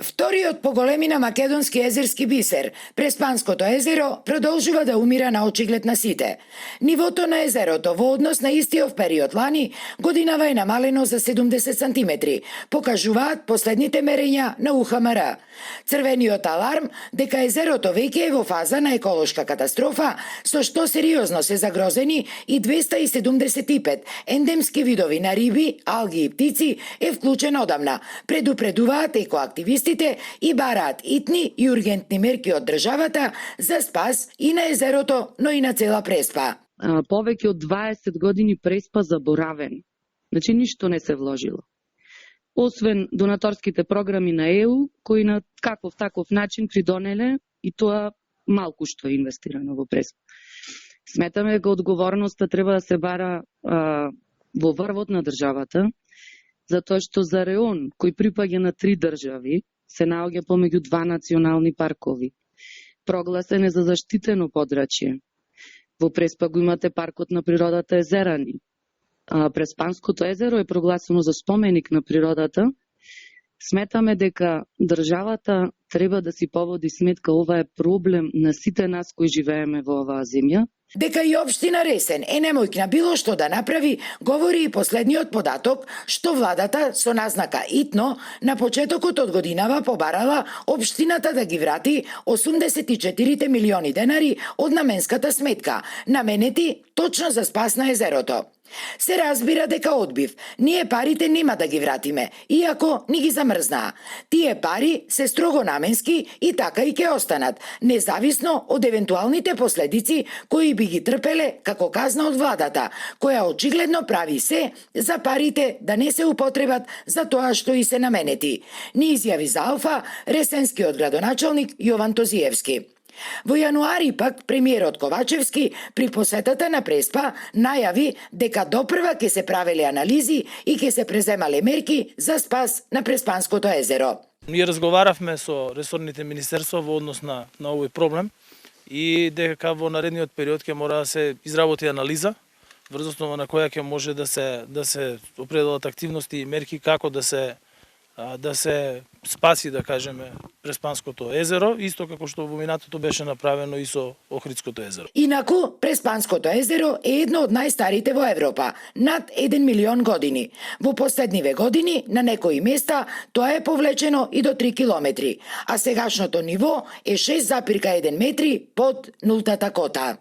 Вториот по големина македонски езерски бисер, Преспанското езеро, продолжува да умира на очиглед на сите. Нивото на езерото во однос на истиот период лани годинава е намалено за 70 сантиметри, покажуваат последните мерења на УХМР. Црвениот аларм дека езерото веќе е во фаза на еколошка катастрофа, со што сериозно се загрозени и 275 ендемски видови на риби, алги и птици е вклучен одамна, предупредуваат екоактивисти и бараат итни и ургентни мерки од државата за спас и на езерото, но и на цела Преспа. Повеќе од 20 години Преспа заборавен. Значи ништо не се вложило. Освен донаторските програми на ЕУ, кои на каков таков начин придонеле и тоа малку што е инвестирано во Преспа. Сметаме дека одговорноста треба да се бара во врвот на државата, затоа што за реон кој припаѓа на 3 држави, се наоѓа помеѓу 2 национални паркови. Прогласен е за заштитено подрачје. Во Преспа го имате паркот на природата Езерани. Преспанското езеро е прогласено за споменик на природата. Сметаме дека државата треба да си поводи сметка, ова е проблем на сите нас кои живееме во оваа земја. Дека и општина Ресен е немојкна било што да направи, говори и последниот податок што владата со назнака итно на почетокот од годинава побарала општината да ги врати 84 милиони денари од наменската сметка, наменети точно за спас на езерото. Се разбира дека одбив, ние парите нема да ги вратиме, иако ни ги замрзнаа. Тие пари се строго наменски и така и ќе останат, независно од евентуалните последици кои би ги трпеле како казна од владата, која очигледно прави се за парите да не се употребат за тоа што и се наменети. Ни изјави за Алфа ресенскиот градоначалник Јован Тозиевски. Во јануари пак премиерот Ковачевски при посетата на Преспа најави дека допрва ќе се правеле анализи и ќе се преземале мерки за спас на Преспанското езеро. Ние разговаравме со ресорните министерства во однос на овој проблем и дека во наредниот период ќе мора да се изработи анализа врз основа на која ќе може да се определат активности и мерки како да се спаси, да кажеме, Преспанското езеро, исто како што во минатото беше направено и со Охридското езеро. Инаку, Преспанското езеро е едно од најстарите во Европа, над 1 милион години. Во последниве години, на некои места, тоа е повлечено и до 3 километри, а сегашното ниво е 6,1 метри под нултата кота.